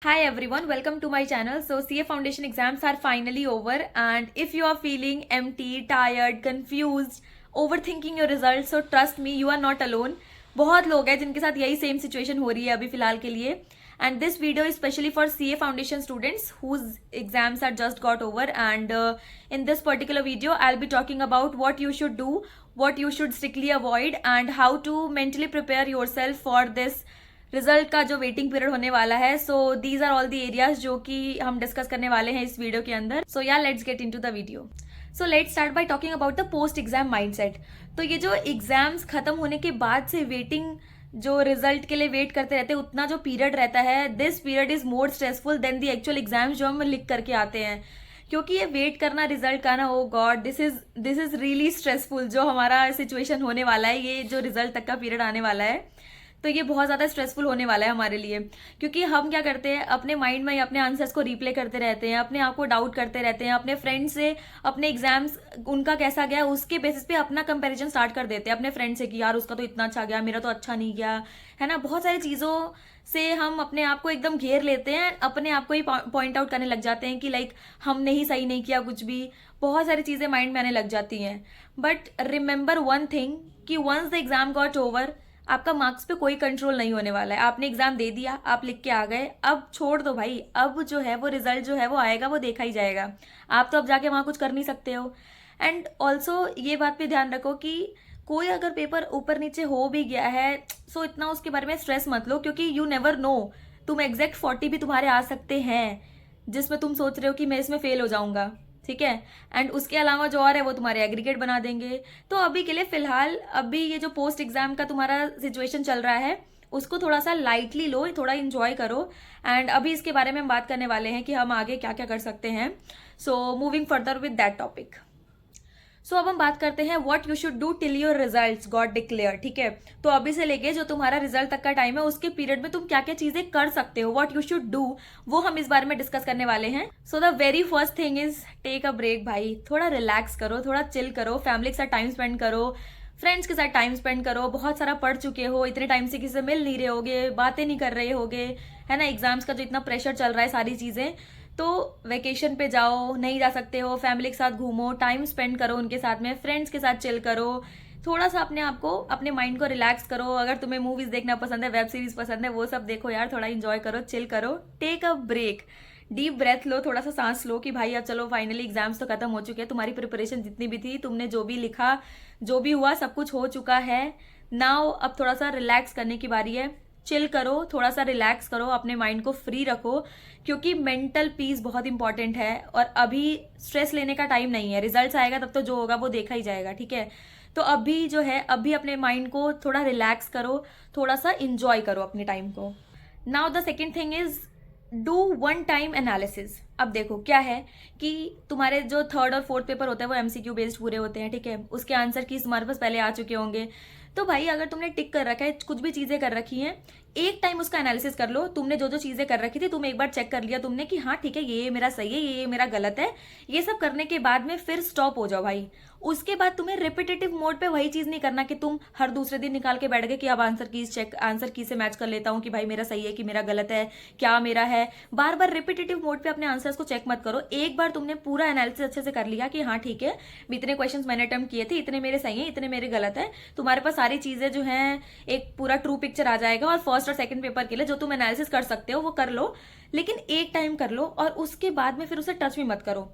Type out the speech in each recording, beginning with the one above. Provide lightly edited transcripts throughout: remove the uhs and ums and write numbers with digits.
Hi everyone, welcome to my channel. So CA Foundation exams are finally over, and if you are feeling empty, tired, confused, overthinking your results, so trust me, you are not alone. बहुत लोग हैं जिनके साथ यही same situation हो रही है अभी फिलहाल के लिए. And this video is specially for CA Foundation students whose exams are just got over. And in this particular video, I'll be talking about what you should do, what you should strictly avoid, and how to mentally prepare yourself for this result का जो waiting period होने वाला है. So these are all the areas जो कि हम discuss करने वाले हैं इस वीडियो के अंदर. सो या let's get into the video. So let's start by talking about the post exam mindset. तो ये जो एग्जाम्स खत्म होने के बाद से वेटिंग, जो रिजल्ट के लिए वेट करते रहते हैं, उतना जो पीरियड रहता है, this period is more stressful than the actual exams जो हम लिख करके आते हैं. क्योंकि ये वेट करना रिजल्ट का ना, oh god, this is really stressful. जो हमारा सिचुएशन होने वाला है, ये जो रिजल्ट तक का पीरियड आने वाला है, तो ये बहुत ज़्यादा स्ट्रेसफुल होने वाला है हमारे लिए. क्योंकि हम क्या करते हैं, अपने माइंड में अपने आंसर्स को रिप्ले करते रहते हैं, अपने आप को डाउट करते रहते हैं, अपने फ्रेंड से अपने एग्जाम्स उनका कैसा गया उसके बेसिस पे अपना कंपैरिजन स्टार्ट कर देते हैं अपने फ्रेंड से कि यार उसका तो इतना अच्छा गया, मेरा तो अच्छा नहीं गया, है ना. बहुत सारी चीज़ों से हम अपने आप को एकदम घेर लेते हैं, अपने आप को ही पॉइंट आउट करने लग जाते हैं कि लाइक हमने ही सही नहीं किया कुछ भी. बहुत सारी चीज़ें माइंड में आने लग जाती हैं. बट रिमेंबर वन थिंग कि once the exam got over, आपका मार्क्स पे कोई कंट्रोल नहीं होने वाला है. आपने एग्जाम दे दिया, आप लिख के आ गए, अब छोड़ दो भाई. अब जो है वो रिजल्ट जो है वो आएगा, वो देखा ही जाएगा. आप तो अब जाके वहाँ कुछ कर नहीं सकते हो. एंड ऑल्सो ये बात पे ध्यान रखो कि कोई अगर पेपर ऊपर नीचे हो भी गया है, सो इतना उसके बारे में स्ट्रेस मत लो. क्योंकि यू नेवर नो, तुम एग्जैक्ट 40 भी तुम्हारे आ सकते हैं जिसमें तुम सोच रहे हो कि मैं इसमें फेल हो जाऊंगा, ठीक है. एंड उसके अलावा जो और है वो तुम्हारे एग्रीगेट बना देंगे. तो अभी के लिए फिलहाल अभी ये जो पोस्ट एग्जाम का तुम्हारा सिचुएशन चल रहा है, उसको थोड़ा सा लाइटली लो, थोड़ा इंजॉय करो. एंड अभी इसके बारे में हम बात करने वाले हैं कि हम आगे क्या क्या कर सकते हैं. So moving further with that topic. So अब हम बात करते हैं what you should do till your results got declare, ठीक है. तो अभी से लेके जो तुम्हारा रिजल्ट तक का टाइम है, उसके पीरियड में तुम क्या क्या चीजें कर सकते हो, व्हाट यू शुड डू, वो हम इस बारे में डिस्कस करने वाले हैं. So the very first thing is take a break भाई. थोड़ा रिलैक्स करो, थोड़ा चिल करो, फैमिली के साथ टाइम स्पेंड करो, फ्रेंड्स के साथ टाइम स्पेंड करो. बहुत सारा पढ़ चुके हो, इतने टाइम से किसी से मिल नहीं रहे होगे, बातें नहीं कर रहे होगे, है ना. एग्जाम्स का जो इतना प्रेशर चल रहा है, सारी चीजें, तो वेकेशन पे जाओ, नहीं जा सकते हो, फैमिली के साथ घूमो, टाइम स्पेंड करो उनके साथ में, फ्रेंड्स के साथ चिल करो. थोड़ा सा अपने आप को, अपने माइंड को रिलैक्स करो. अगर तुम्हें मूवीज देखना पसंद है, वेब सीरीज पसंद है, वो सब देखो यार. थोड़ा इंजॉय करो, चिल करो, take a break, deep breath लो, थोड़ा सा सांस लो कि भाई अब चलो फाइनली एग्जाम्स तो खत्म हो चुके हैं. तुम्हारी प्रिपरेशन जितनी भी थी, तुमने जो भी लिखा, जो भी हुआ, सब कुछ हो चुका है. नाउ अब थोड़ा सा रिलैक्स करने की बारी है. चिल करो, थोड़ा सा रिलैक्स करो, अपने माइंड को फ्री रखो. क्योंकि मेंटल पीस बहुत इंपॉर्टेंट है और अभी स्ट्रेस लेने का टाइम नहीं है. रिजल्ट्स आएगा तब तो जो होगा वो देखा ही जाएगा, ठीक है. तो अभी जो है, अभी अपने माइंड को थोड़ा रिलैक्स करो, थोड़ा सा इंजॉय करो अपने टाइम को. Now the second thing is do one time analysis. अब देखो क्या है कि तुम्हारे जो थर्ड और फोर्थ पेपर होते हैं वो एमसीक्यू बेस्ड पूरे होते हैं, ठीक है. उसके आंसर की तुम्हारे पास पहले आ चुके होंगे. तो भाई अगर तुमने टिक कर रखा है, कुछ भी चीजें कर रखी हैं, एक टाइम उसका एनालिसिस कर लो. तुमने जो जो चीजें कर रखी थी, तुम एक बार चेक कर लिया तुमने कि हाँ ठीक है, ये मेरा सही है, ये मेरा गलत है. ये सब करने के बाद में फिर स्टॉप हो जाओ भाई. उसके बाद तुम्हें रिपीटेटिव मोड पे वही चीज नहीं करना कि तुम हर दूसरे दिन निकाल के बैठ गए कि अब आंसर की से मैच कर लेता हूँ कि भाई मेरा सही है कि मेरा गलत है, क्या मेरा है. बार बार रिपीटेटिव मोड पे अपने आंसर्स को चेक मत करो. एक बार तुमने पूरा एनालिसिस अच्छे से कर लिया कि हाँ ठीक है, इतने क्वेश्चंस मैंने अटेम्प्ट किए थे, इतने मेरे सही हैं, इतने मेरे गलत है, तुम्हारे पास सारी चीजें जो हैं, एक पूरा ट्रू पिक्चर आ जाएगा. और फर्स्ट और सेकंड पेपर के लिए जो तुम एनालिसिस कर सकते हो वो कर लो, लेकिन एक टाइम कर लो. और उसके बाद में फिर उसे टच भी मत करो,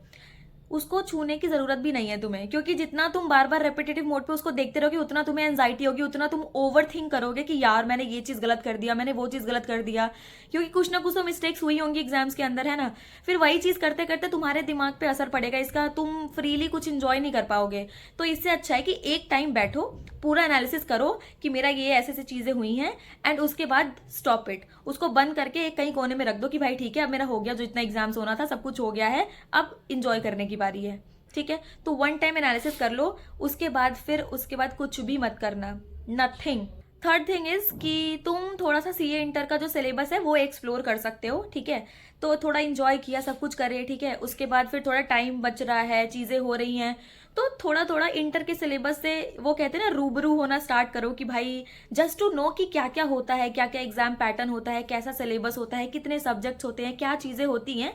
उसको छूने की जरूरत भी नहीं है तुम्हें. क्योंकि जितना तुम बार बार रेपिटेटिव मोड पे उसको देखते रहोगे, उतना तुम्हें एंजाइटी होगी, उतना तुम ओवर थिंक करोगे कि यार मैंने ये चीज गलत कर दिया, मैंने वो चीज गलत कर दिया. क्योंकि कुछ ना कुछ तो मिस्टेक्स हुई होंगी एग्जाम्स के अंदर, है ना. फिर वही चीज करते करते तुम्हारे दिमाग पे असर पड़ेगा इसका, तुम फ्रीली कुछ इंजॉय नहीं कर पाओगे. तो इससे अच्छा है कि एक टाइम बैठो, पूरा एनालिसिस करो कि मेरा ये ऐसे ऐसी चीजें हुई हैं, एंड उसके बाद स्टॉप इट. उसको बंद करके एक कहीं कोने में रख दो कि भाई ठीक है, अब मेरा हो गया, जो इतना एग्जाम्स होना था सब कुछ हो गया है, अब इंजॉय करने की बारी है, ठीक है. तो वन टाइम एनालिसिस कर लो. उसके बाद कुछ भी मत करना, नथिंग. थर्ड थिंग इज कि तुम थोड़ा सा सीए इंटर का जो सिलेबस है वो एक्सप्लोर कर सकते हो, ठीक है. तो थोड़ा इंजॉय किया, सब कुछ करे, ठीक है. उसके बाद फिर थोड़ा टाइम बच रहा है, चीजें हो रही हैं, तो थोड़ा थोड़ा इंटर के सिलेबस से वो कहते हैं ना रूबरू होना स्टार्ट करो कि भाई जस्ट टू नो कि क्या क्या होता है, क्या क्या एग्जाम पैटर्न होता है, कैसा सिलेबस होता है, कितने सब्जेक्ट्स होते हैं, क्या चीजें होती हैं।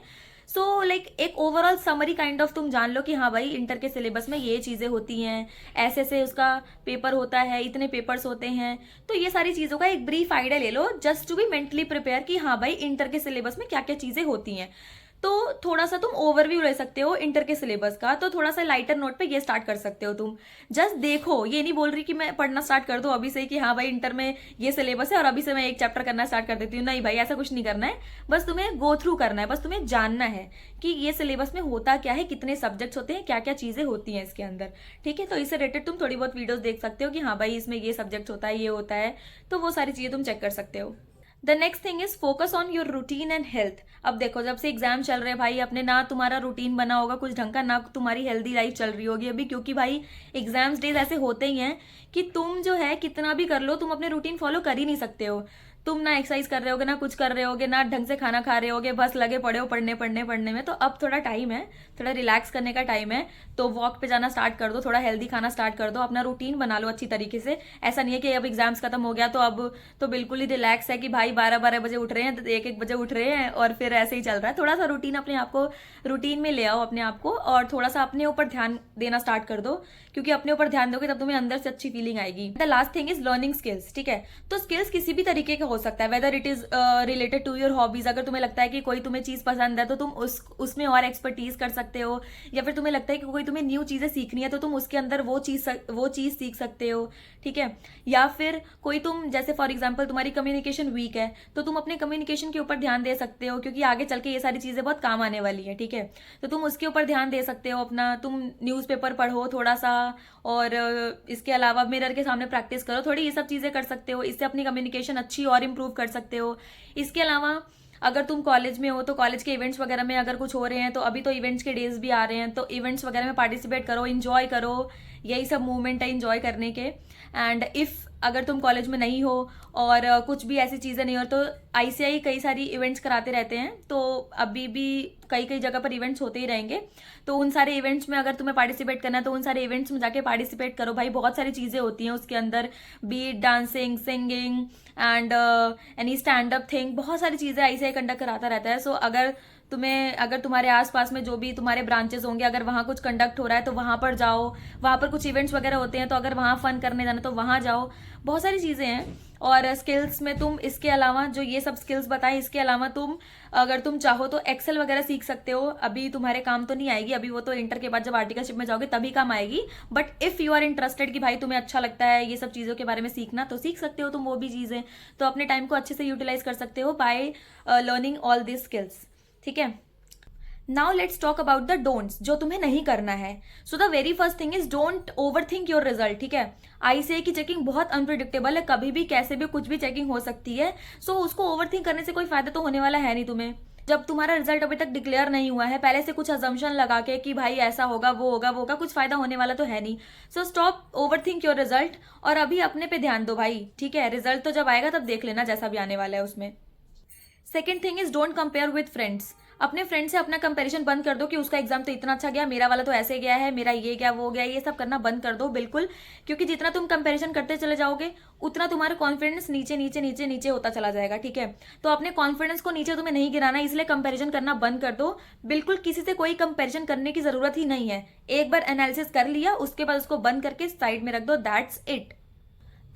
सो लाइक एक ओवरऑल समरी काइंड ऑफ तुम जान लो कि हाँ भाई इंटर के सिलेबस में ये चीजें होती हैं, ऐसे से उसका पेपर होता है, इतने पेपर्स होते हैं। तो ये सारी चीजों का एक ब्रीफ आइडिया ले लो just to be mentally prepare कि हाँ भाई इंटर के सिलेबस में क्या क्या चीजें होती हैं। तो थोड़ा सा तुम ओवरव्यू ले सकते हो इंटर के सिलेबस का, तो थोड़ा सा लाइटर नोट पे ये स्टार्ट कर सकते हो तुम। जस्ट देखो, ये नहीं बोल रही कि मैं पढ़ना स्टार्ट कर दूं अभी से कि हाँ भाई इंटर में ये सिलेबस है और अभी से मैं एक चैप्टर करना स्टार्ट कर देती हूँ। नहीं भाई, ऐसा कुछ नहीं करना है। बस तुम्हें गो थ्रू करना है, बस तुम्हें जानना है कि ये सिलेबस में होता क्या है, कितने सब्जेक्ट्स होते हैं, क्या क्या चीजें होती हैं इसके अंदर। ठीक है, तो इससे रिलेटेड तुम थोड़ी बहुत वीडियोस देख सकते हो कि हाँ भाई इसमें ये सब्जेक्ट होता है, ये होता है, तो वो सारी चीजें तुम चेक कर सकते हो। The next thing is focus on your routine and health. अब देखो, जब से एग्जाम चल रहे हैं भाई, अपने ना तुम्हारा रूटीन बना होगा कुछ ढंग का, ना तुम्हारी हेल्दी लाइफ चल रही होगी अभी, क्योंकि भाई एग्जाम्स डेज ऐसे होते ही हैं कि तुम जो है कितना भी कर लो, तुम अपने रूटीन फॉलो कर ही नहीं सकते हो। तुम ना एक्सरसाइज कर रहे होगे, ना कुछ कर रहे होगे, ना ढंग से खाना खा रहे होगे, बस लगे पड़े हो पढ़ने पढ़ने पढ़ने में। तो अब थोड़ा टाइम है, थोड़ा रिलैक्स करने का टाइम है, तो वॉक पे जाना स्टार्ट कर दो, थोड़ा हेल्दी खाना स्टार्ट कर दो, अपना रूटीन बना लो अच्छी तरीके से। ऐसा नहीं है कि अब एग्जाम्स खत्म हो गया तो अब तो बिल्कुल ही रिलैक्स है कि भाई 12-12 बजे उठ रहे हैं, 1-1 बजे उठ रहे हैं और फिर ऐसे ही चल रहा है। थोड़ा सा रूटीन अपने आप को, रूटीन में ले आओ अपने आप को, और थोड़ा सा अपने ऊपर ध्यान देना स्टार्ट कर दो, क्योंकि अपने ऊपर ध्यान दोगे तब तुम्हें अंदर से अच्छी फीलिंग आएगी। The last thing is learning skills. ठीक है, तो स्किल्स किसी भी तरीके का हो सकता है, whether it is related to your hobbies. अगर तुम्हें लगता है कि कोई तुम्हें चीज पसंद है तो तुम उसमें और एक्सपर्टीज कर सकते हो, या फिर तुम्हें लगता है कि कोई तुम्हें न्यू चीजें सीखनी है तो तुम उसके अंदर वो चीज सीख सकते हो। ठीक है, या फिर कोई तुम जैसे फॉर एग्जाम्पल तुम्हारी कम्युनिकेशन वीक है तो तुम अपने कम्युनिकेशन के ऊपर ध्यान दे सकते हो, क्योंकि आगे चल के ये सारी चीजें बहुत काम आने वाली है। ठीक है, तो तुम उसके ऊपर ध्यान दे सकते हो अपना, तुम न्यूज़पेपर पढ़ो थोड़ा सा, और इसके अलावा मिरर के सामने प्रैक्टिस करो थोड़ी, ये सब चीजें कर सकते हो, इससे अपनी कम्युनिकेशन अच्छी और इम्प्रूव कर सकते हो। इसके अलावा अगर तुम कॉलेज में हो तो कॉलेज के इवेंट्स वगैरह में अगर कुछ हो रहे हैं, तो अभी तो इवेंट्स के डेज भी आ रहे हैं, तो इवेंट्स वगैरह में पार्टिसिपेट करो, इंजॉय करो, यही सब मूवमेंट है इंजॉय करने के। एंड इफ अगर तुम कॉलेज में नहीं हो और कुछ भी ऐसी चीज़ें नहीं हो, तो आईसीआई कई सारी इवेंट्स कराते रहते हैं, तो अभी भी कई कई जगह पर इवेंट्स होते ही रहेंगे, तो उन सारे इवेंट्स में अगर तुम्हें पार्टिसिपेट करना है तो उन सारे इवेंट्स में जाके पार्टिसिपेट करो भाई। बहुत सारी चीज़ें होती हैं उसके अंदर, be it dancing, singing and any stand up thing, बहुत सारी चीज़ें आईसीआई कंडक्ट कराता रहता है। सो अगर तुम्हारे आसपास में जो भी तुम्हारे ब्रांचेस होंगे, अगर वहाँ कुछ कंडक्ट हो रहा है तो वहाँ पर जाओ, वहाँ पर कुछ इवेंट्स वगैरह होते हैं तो अगर वहाँ फन करने जाना तो वहाँ जाओ। बहुत सारी चीज़ें हैं। और स्किल्स में तुम इसके अलावा जो ये सब स्किल्स बताएं, इसके अलावा तुम अगर तुम चाहो तो एक्सेल वगैरह सीख सकते हो। अभी तुम्हारे काम तो नहीं आएगी, अभी वो तो इंटर के बाद जब आर्टिकलशिप में जाओगे तभी काम आएगी, but if you are interested कि भाई तुम्हें अच्छा लगता है ये सब चीज़ों के बारे में सीखना, तो सीख सकते हो तुम वो भी चीज़ें। तो अपने टाइम को अच्छे से यूटिलाइज कर सकते हो by learning all this skills. ठीक है, now let's talk about the don'ts, जो तुम्हें नहीं करना है। सो the very first thing is don't over think your result. ठीक है, आईसीए की चेकिंग बहुत अनप्रिडिक्टेबल है, कभी भी कैसे भी कुछ भी चेकिंग हो सकती है। सो उसको ओवर थिंक करने से कोई फायदा तो होने वाला है नहीं तुम्हें। जब तुम्हारा रिजल्ट अभी तक डिक्लेयर नहीं हुआ है, पहले से कुछ अजम्पशन लगा के कि भाई ऐसा होगा वो होगा वो होगा, कुछ फायदा होने वाला तो है नहीं। So stop over think your result और अभी अपने पे ध्यान दो भाई। ठीक है, रिजल्ट तो जब आएगा तब देख लेना जैसा भी आने वाला है उसमें। Second thing is don't compare with friends. अपने फ्रेंड से अपना कंपैरिजन बंद कर दो कि उसका एग्जाम तो इतना अच्छा गया, मेरा वाला तो ऐसे गया है, मेरा ये गया वो गया, ये सब करना बंद कर दो बिल्कुल। क्योंकि जितना तुम कंपैरिजन करते चले जाओगे उतना तुम्हारा कॉन्फिडेंस नीचे नीचे नीचे नीचे होता चला जाएगा। ठीक है, तो अपने कॉन्फिडेंस को नीचे तुम्हें नहीं गिराना, इसलिए कंपैरिजन करना बंद कर दो बिल्कुल। किसी से कोई कंपैरिजन करने की जरूरत ही नहीं है। एक बार एनालिसिस कर लिया, उसके बाद उसको बंद करके साइड में रख दो, that's it.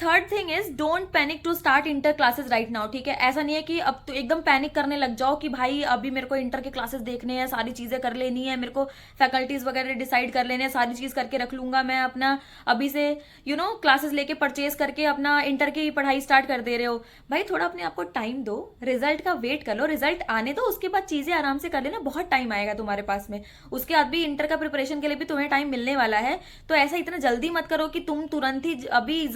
Third thing is don't panic to start inter classes right now. ठीक है, ऐसा नहीं है कि अब तो एकदम पैनिक करने लग जाओ कि भाई अभी मेरे को इंटर के क्लासेस देखने हैं, सारी चीजें कर लेनी है, मेरे को फैकल्टीज वगैरह डिसाइड कर लेने हैं, सारी चीज करके रख लूंगा मैं अपना अभी से, क्लासेस लेके परचेज करके अपना इंटर की पढ़ाई स्टार्ट कर दे रहे हो। भाई थोड़ा अपने आपको टाइम दो, रिजल्ट का वेट कर लो, रिजल्ट आने दो, उसके बाद चीजें आराम से कर लेना, बहुत टाइम आएगा तुम्हारे पास में। उसके बाद भी इंटर का प्रिपरेशन के लिए भी तुम्हें टाइम मिलने वाला है, तो ऐसा इतना जल्दी मत करो कि तुम तुरंत ही अभी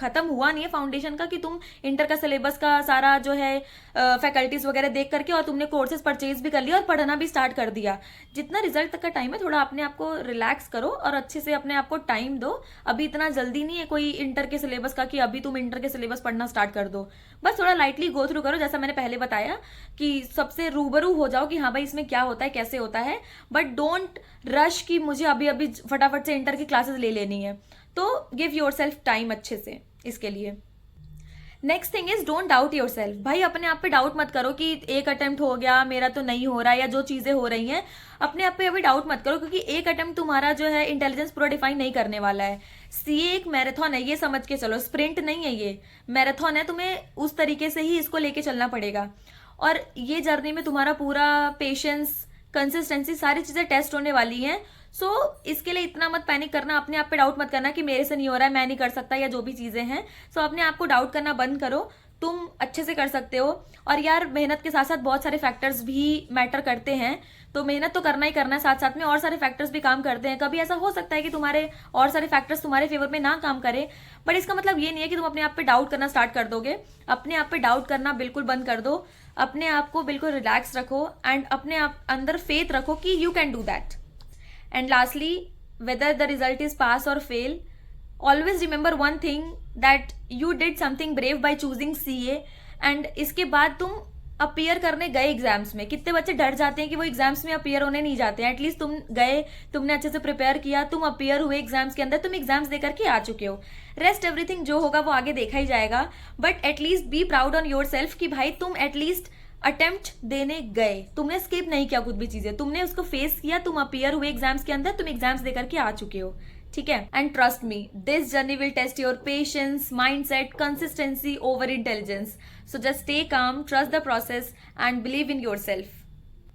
खत्म हुआ नहीं है फाउंडेशन का कि तुम इंटर का सिलेबस का सारा जो है फैकल्टीज वगैरह देख करके और तुमने कोर्सेज परचेज भी कर लिया और पढ़ना भी स्टार्ट कर दिया। जितना रिजल्ट तक का टाइम है थोड़ा अपने आप को रिलैक्स करो और अच्छे से अपने आप को टाइम दो। अभी इतना जल्दी नहीं है कोई इंटर के सिलेबस का कि अभी तुम इंटर के सिलेबस पढ़ना स्टार्ट कर दो। बस थोड़ा लाइटली गो थ्रू करो, जैसा मैंने पहले बताया कि सबसे रूबरू हो जाओ कि हाँ भाई इसमें क्या होता है कैसे होता है, बट डोंट रश कि मुझे अभी अभी फटाफट से इंटर की क्लासेस ले लेनी है। तो गिव योर सेल्फ टाइम अच्छे से इसके लिए। Next thing is don't doubt your self. भाई अपने आप पे डाउट मत करो कि एक अटेम्प्ट हो गया मेरा तो नहीं हो रहा है, या जो चीजें हो रही हैं अपने आप पे अभी डाउट मत करो, क्योंकि एक अटेम्प्ट तुम्हारा जो है इंटेलिजेंस पूरा डिफाइन नहीं करने वाला है। सीए एक मैराथन है, ये समझ के चलो, स्प्रिंट नहीं है, ये मैराथन है। तुम्हें उस तरीके से ही इसको लेके चलना पड़ेगा और ये जर्नी में तुम्हारा पूरा पेशेंस, कंसिस्टेंसी, सारी चीजें टेस्ट होने वाली हैं। सो इसके लिए इतना मत पैनिक करना, अपने आप पे डाउट मत करना कि मेरे से नहीं हो रहा है, मैं नहीं कर सकता, या जो भी चीजें हैं। सो अपने आप को डाउट करना बंद करो, तुम अच्छे से कर सकते हो। और यार मेहनत के साथ साथ बहुत सारे फैक्टर्स भी मैटर करते हैं, तो मेहनत तो करना ही करना है, साथ साथ में और सारे फैक्टर्स भी काम करते हैं। कभी ऐसा हो सकता है कि तुम्हारे और सारे फैक्टर्स तुम्हारे फेवर में ना काम करें, बट इसका मतलब ये नहीं है कि तुम अपने आप पे डाउट करना स्टार्ट कर दोगे। अपने आप पे डाउट करना बिल्कुल बंद कर दो, अपने आप को बिल्कुल रिलैक्स रखो एंड अपने आप अंदर फेथ रखो कि you can do that. And lastly, whether the result is pass or fail, always remember one thing, that you did something brave by choosing CA। and इसके बाद तुम अपीयर करने गए एग्जाम्स में। कितने बच्चे डर जाते हैं कि वो एग्जाम्स में अपीयर होने नहीं जाते हैं। एटलीस्ट तुम गए, तुमने अच्छे से प्रिपेयर किया, तुम अपीयर हुए एग्जाम्स के अंदर, तुम एग्जाम्स देकर के आ चुके हो। रेस्ट एवरीथिंग जो होगा वो आगे देखा ही जाएगा, but at least be proud on your self कि भाई तुम एटलीस्ट अटेम्प्ट देने गए, तुमने स्किप नहीं किया कुछ भी चीजें, तुमने उसको फेस किया, तुम अपीयर हुए एग्जाम्स के अंदर, तुम एग्जाम्स देकर के आ चुके हो। ठीक है, and trust me, this journey will test your patience, mindset, consistency over intelligence. So just stay calm, trust the process and believe in yourself.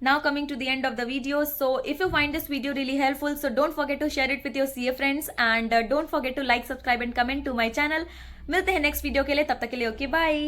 Now coming to the end of the video, so if you find this video really helpful, so don't forget to share it with your CA friends and don't forget to like, subscribe and comment to my channel. मिलते हैं next video के लिए, तब तक के लिए okay bye.